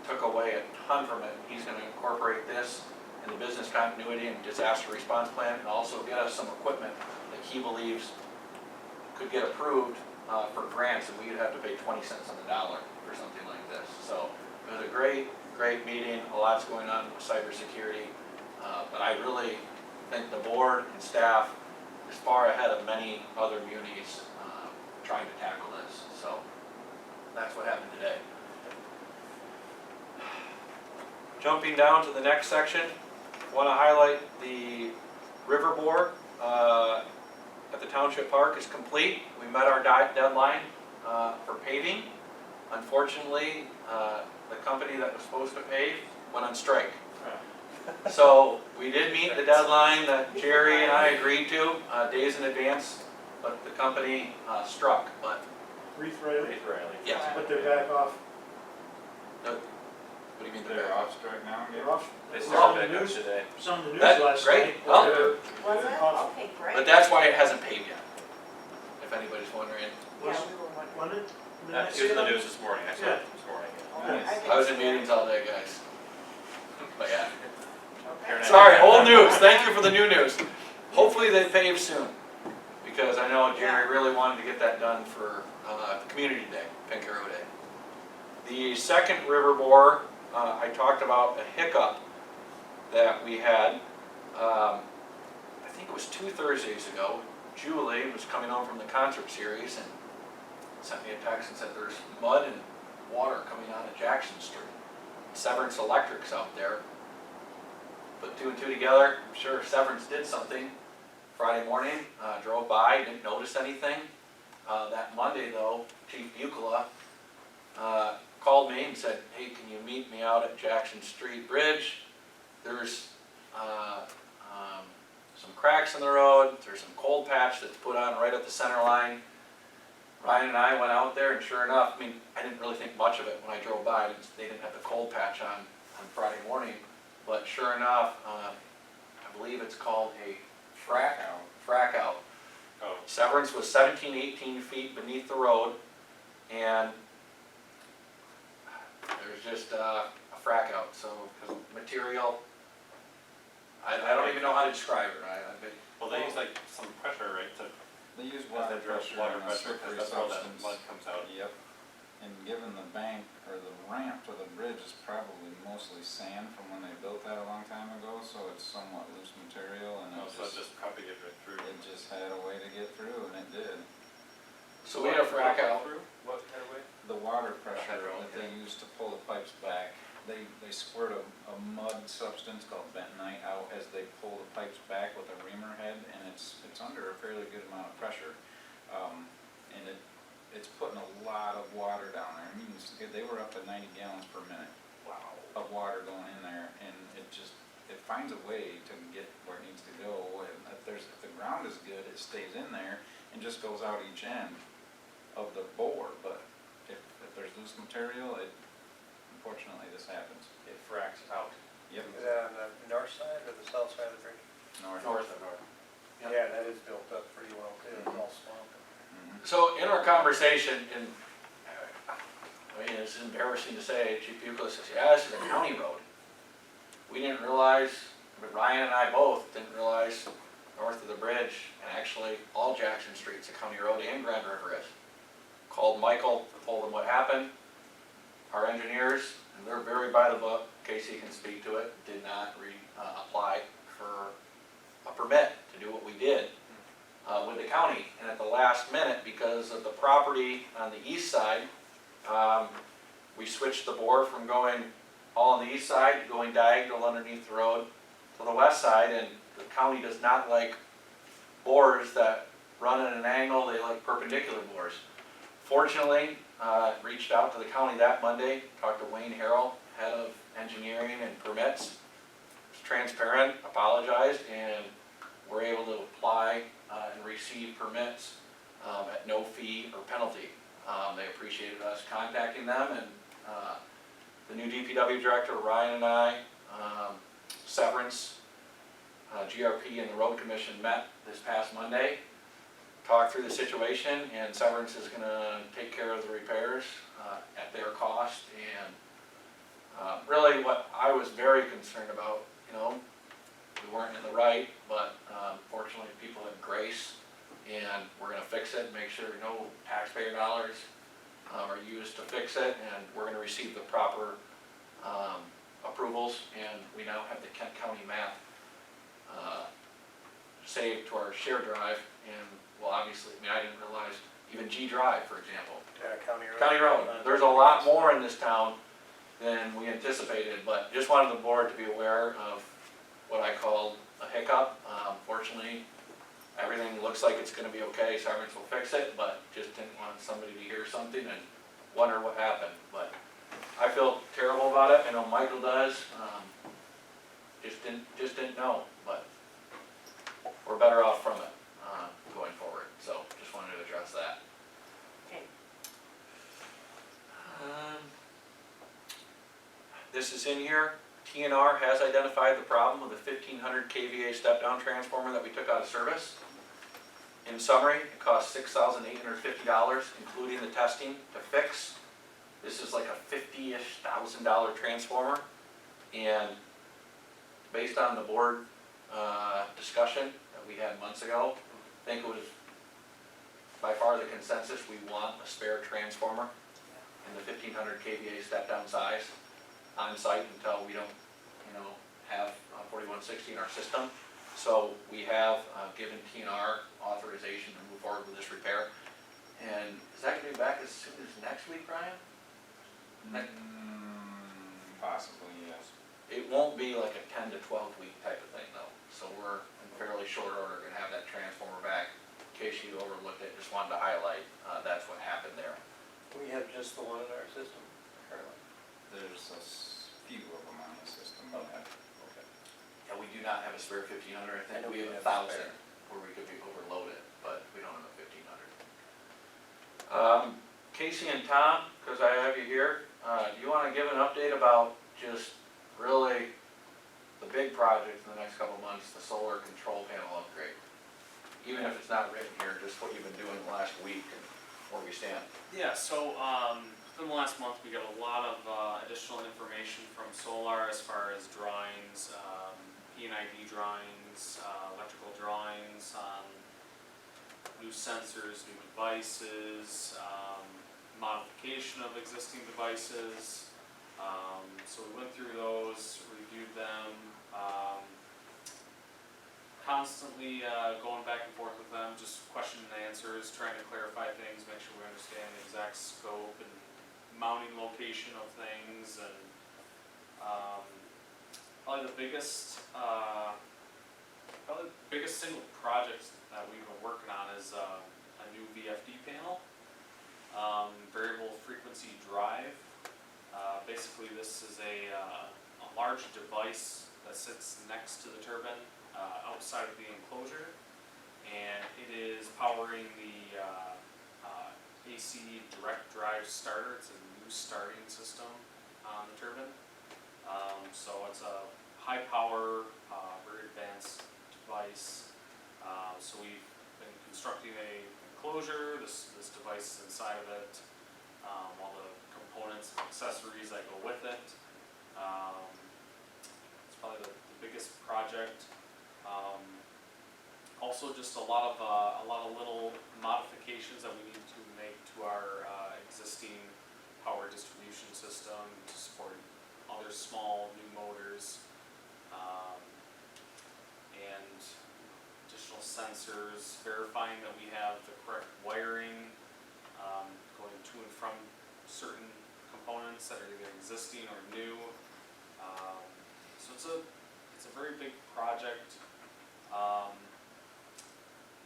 took away a ton from it. He's going to incorporate this in the business continuity and disaster response plan, and also get us some equipment that he believes could get approved for grants, and we'd have to pay 20 cents on the dollar for something like this. So it was a great meeting. A lot's going on with cybersecurity, but I really think the board and staff is far ahead of many other munis trying to tackle this. So that's what happened today. Jumping down to the next section, I want to highlight the river bore at the Township Park is complete. We met our deadline for paving. Unfortunately, the company that was supposed to pave went on strike. So we did meet the deadline that Jerry and I agreed to days in advance, but the company struck. But Reith Riley, Reith Riley. yes, but they're back off. what do you mean They're off strike now? They're off. They It's started on the back up news. today. It's on the news That's last great. night. Well, Was it? Okay, great. but that's why it hasn't paved yet, if anybody's wondering. Yeah, we were wondering. Wasn't it? It was in the news this morning, I saw it this morning. I was in meetings all day, guys. But yeah. Okay. Sorry, old news. Thank you for the new news. Hopefully they pave soon, because I know Jerry really wanted to get that done for Community Day, Pink Arrow Day. The second river bore, I talked about a hiccup that we had. I think it was 2 Thursdays ago. Julie was coming home from the concert series, and sent me a text and said there's mud and water coming out of Jackson Street. Severance Electric's out there. Put two and two together, I'm sure Severance did something. Friday morning, drove by, didn't notice anything. That Monday though, Chief Bucala called me and said, hey, can you meet me out at Jackson Street Bridge? There's some cracks in the road, there's some cold patch that's put on right at the center line. Ryan and I went out there, and sure enough, I mean, I didn't really think much of it when I drove by. They didn't have the cold patch on Friday morning, but sure enough, I believe it's called a frack out. Oh, Severance was 17, 18 feet beneath the road, and there's just a frack out, so material, I don't even know how to describe it, right? well, they use like some pressure, right, to, They use as water they drip pressure water and a pressure, slippery because that's where that substance. mud comes out. Yep, and given the bank, or the ramp to the bridge is probably mostly sand from when they built that a long time ago, so it's somewhat loose material, and No, so it just probably get right through. it just had a way to get through, and it did. So we had a frack out. What kind of way? The water pressure Hydro, that they use to pull the pipes back, they squirt a mud substance called bentonite out as they pull the pipes back with a reamer head, and it's under a fairly good amount of pressure. And it's putting a lot of water down there. I mean, they were up at 90 gallons per minute. Wow. Of water going in there, and it finds a way to get where it needs to go. And if the ground is good, it stays in there and just goes out each end of the bore. But if there's loose material, unfortunately this happens. It fracks out. Yep. Is that on the north side or the south side of the bridge? North. Yep. Yeah, that is built up pretty well too, it's all swamped. Mhm. So in our conversation, and I mean, it's embarrassing to say, Chief Bucala says, yeah, this is a county road. We didn't realize, but Ryan and I both didn't realize north of the bridge, and actually all Jackson Street's a county road and Grand River is. Called Michael, told him what happened. Our engineers, and they're very by the book, Casey can speak to it, did not apply for a permit to do what we did with the county. And at the last minute, because of the property on the east side, we switched the bore from going all on the east side to going diagonal underneath the road to the west side, and the county does not like bores that run at an angle, they like perpendicular bores. Fortunately, reached out to the county that Monday, talked to Wayne Harrell, head of engineering and permits, was transparent, apologized, and were able to apply and receive permits at no fee or penalty. They appreciated us contacting them, and the new DPW director, Ryan, and I, Severance, GRP, and the road commission met this past Monday, talked through the situation, and Severance is gonna take care of the repairs at their cost. And really what I was very concerned about, you know, we weren't in the right, but fortunately people had grace, and we're gonna fix it, make sure no taxpayer dollars are used to fix it, and we're gonna receive the proper approvals, and we now have the Kent County map saved to our share drive. And well, obviously, I mean, I didn't realize even G Drive, for example, County road. county road, there's a lot more in this town than we anticipated, but just wanted the board to be aware of what I called a hiccup. Fortunately, everything looks like it's gonna be okay, Severance will fix it, but just didn't want somebody to hear something and wonder what happened. But I feel terrible about it, I know Michael does, just didn't know, but we're better off from it, going forward, so just wanted to address that. Okay. This is in here. TNR has identified the problem with a 1500 kVA step-down transformer that we took out of service. In summary, it cost $6,850, including the testing, to fix. This is like a $50-ish thousand transformer, and based on the board discussion that we had months ago, I think it was by far the consensus, we want a spare transformer in the 1500 kVA step-down size on site until we don't, you know, have 4160 in our system. So we have given TNR authorization to move forward with this repair. And is that gonna be back as soon as next week, Brian? Possibly, yes. It won't be like a 10 to 12 week type of thing though, so we're in fairly short order gonna have that transformer back. In case you overlooked it, just wanted to highlight, that's what happened there. We have just the one in our system currently. There's few of them on the system. Okay. Yeah, we do not have a spare 1500, I I think know we we have have 1000 spare. where we could be overloaded, but we don't have a 1500. Casey and Tom, because I have you here, do you want to give an update about just really the big project in the next couple of months, the solar control panel upgrade? Even if it's not written here, just what you've been doing the last week and where we stand. Yeah, so, in the last month, we got a lot of, additional information from Solar as far as drawings, P&ID drawings, electrical drawings, new sensors, new devices, modification of existing devices. So we went through those, reviewed them, constantly going back and forth with them, just question and answers, trying to clarify things, make sure we understand the exact scope and mounting location of things, and probably the biggest single project that we've been working on is a new VFD panel, variable frequency drive. Basically, this is a large device that sits next to the turbine, outside of the enclosure, and it is powering the AC direct drive starter. It's a new starting system on the turbine. So it's a high power, very advanced device. So we've been constructing a enclosure. This device is inside of it, all the components and accessories that go with it. It's probably the biggest project. Also just a lot of little modifications that we need to make to our existing power distribution system to support other small new motors, and additional sensors, verifying that we have the correct wiring, going to and from certain components that are either existing or new. So it's a very big project.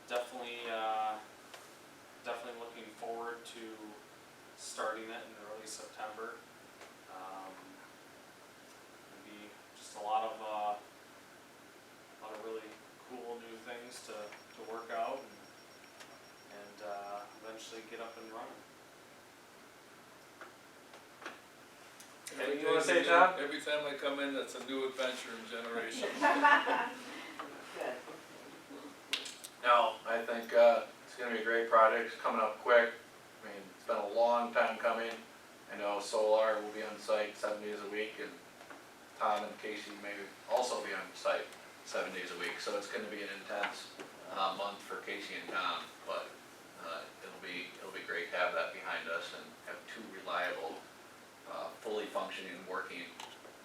Definitely looking forward to starting it in early September. It'll be just a lot of really cool new things to work out and eventually get up and running. Anything you want to say, Tom? Every time I come in, that's a new adventure in generation. Good. No, I think it's going to be a great project. It's coming up quick. I mean, it's been a long time coming. I know Solar will be on site 7 days a week, and Tom and Casey may also be on site 7 days a week. So it's going to be an intense month for Casey and Tom, but it'll be great to have that behind us and have two reliable, fully functioning, working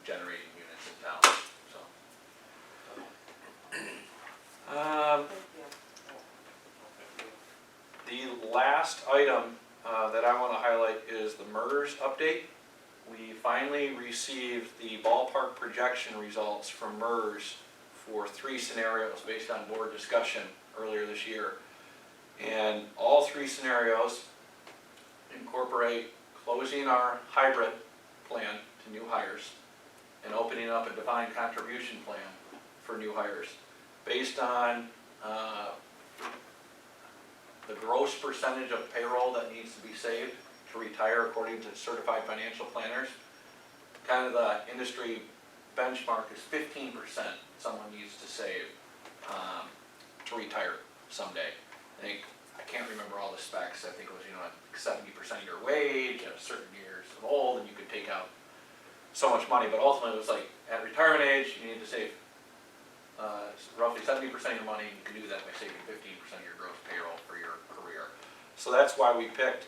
generating units in town. So. Thank you. The last item that I want to highlight is the MERS update. We finally received the ballpark projection results from MERS for 3 scenarios based on board discussion earlier this year. And all 3 scenarios incorporate closing our hybrid plan to new hires and opening up a defined contribution plan for new hires based on the gross percentage of payroll that needs to be saved to retire according to certified financial planners. Kind of the industry benchmark is 15% someone needs to save to retire someday. I can't remember all the specs. I think it was, 70% of your wage at certain years of old, and you could take out so much money. But ultimately, it was like at retirement age, you need to save roughly 70% of your money, and you can do that by saving 15% of your gross payroll for your career. So that's why we picked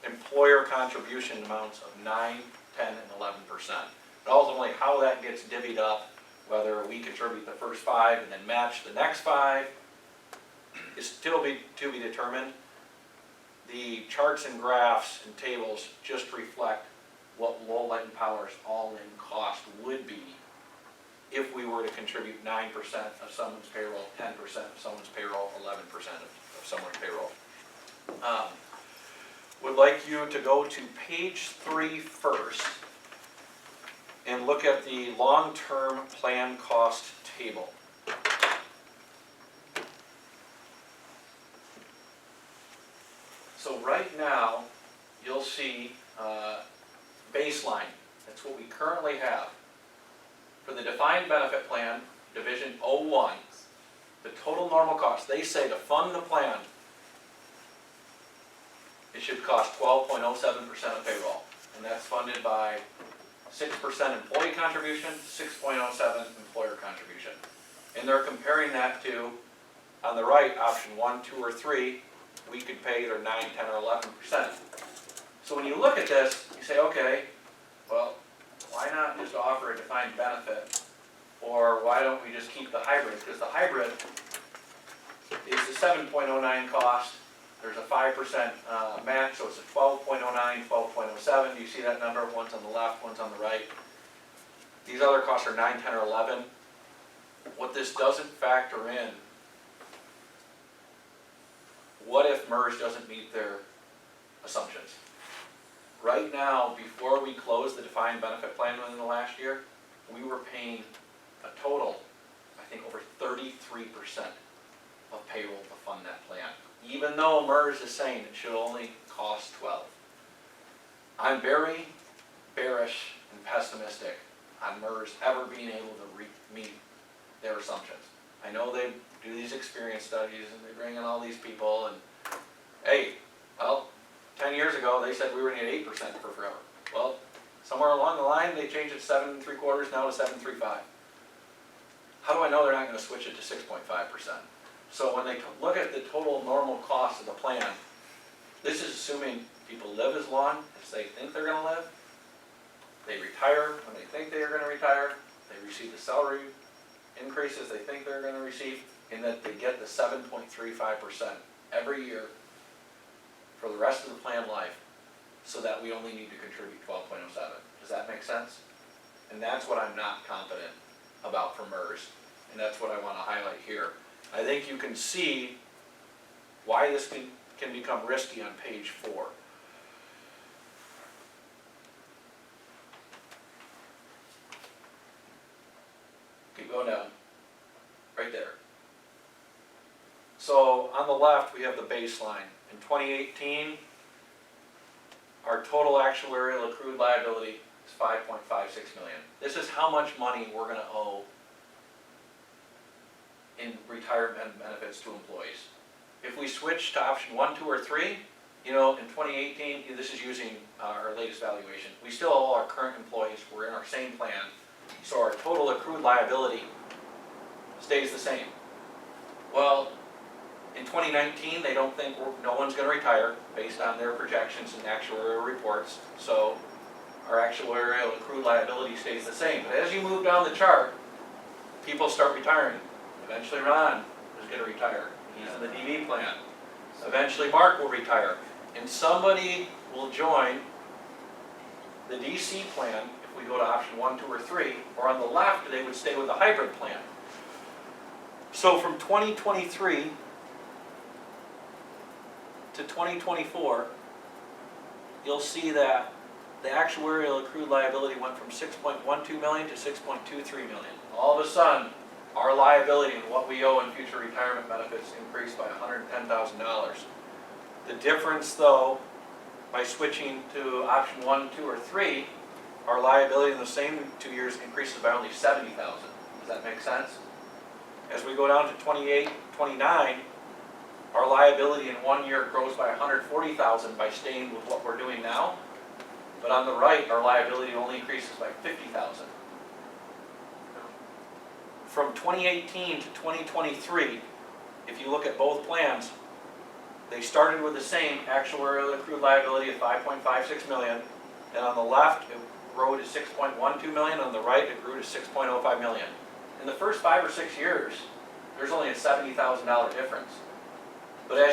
employer contribution amounts of 9, 10, and 11%. But ultimately, how that gets divvied up, whether we contribute the first 5 and then match the next 5, is still to be determined. the charts and graphs and tables just reflect what Lowell Light and Power's all-in cost would be if we were to contribute 9% of someone's payroll, 10% of someone's payroll, 11% of someone's payroll. Would like you to go to page 3 first and look at the long-term plan cost table. So right now, you'll see baseline, that's what we currently have. For the defined benefit plan, Division 01, the total normal cost, they say to fund the plan, it should cost 12.07% of payroll. And that's funded by 6% employee contribution, 6.07 employer contribution. And they're comparing that to, on the right, option 1, 2, or 3, we could pay either 9, 10, or 11%. So when you look at this, you say, okay, well, why not just offer a defined benefit? Or why don't we just keep the hybrid? Because the hybrid is the 7.09 cost. There's a 5% match, so it's a 12.09, 12.07. You see that number? One's on the left, one's on the right. These other costs are 9, 10, or 11. What this doesn't factor in, what if MERS doesn't meet their assumptions? Right now, before we closed the defined benefit plan within the last year, we were paying a total, I think, over 33% of payroll to fund that plan. Even though MERS is saying it should only cost 12. I'm very bearish and pessimistic on MERS ever being able to meet their assumptions. I know they do these experience studies and they bring in all these people and, hey, well, 10 years ago they said we were going to get 8% for forever. Well, somewhere along the line they changed it to 7 3/4, now to 7 3/5. How do I know they're not going to switch it to 6.5%? So when they look at the total normal cost of the plan, this is assuming people live as long as they think they're going to live, they retire when they think they are going to retire, they receive the salary increases they think they're going to receive, and that they get the 7.35% every year for the rest of the plan life, so that we only need to contribute 12.07. Does that make sense? And that's what I'm not confident about for MERS, and that's what I want to highlight here. I think you can see why this can become risky on page 4. Keep going down, right there. So on the left, we have the baseline. In 2018, our total actuarial accrued liability is $5.56 million. This is how much money we're going to owe in retirement benefits to employees. If we switch to option 1, 2, or 3, in 2018, this is using our latest valuation, we still owe our current employees, we're in our same plan, so our total accrued liability stays the same. Well, in 2019, they don't think no one's going to retire based on their projections and actuarial reports, so our actuarial accrued liability stays the same. But as you move down the chart, people start retiring. Eventually Ron is going to retire. He's in the DV plan. Eventually Mark will retire. And somebody will join the DC plan if we go to option 1, 2, or 3, or on the left, they would stay with the hybrid plan. So from 2023 to 2024, you'll see that the actuarial accrued liability went from $6.12 million to $6.23 million. All of a sudden, our liability and what we owe in future retirement benefits increased by $110,000. The difference, though, by switching to option 1, 2, or 3, our liability in the same 2 years increases by only $70,000. Does that make sense? As we go down to 28, 29, our liability in 1 year grows by $140,000 by staying with what we're doing now. But on the right, our liability only increases by $50,000. From 2018 to 2023, if you look at both plans, they started with the same actuarial accrued liability of $5.56 million, and on the left it grew to $6.12 million, on the right it grew to $6.05 million. In the first 5 or 6 years, there's only a $70,000 difference. But as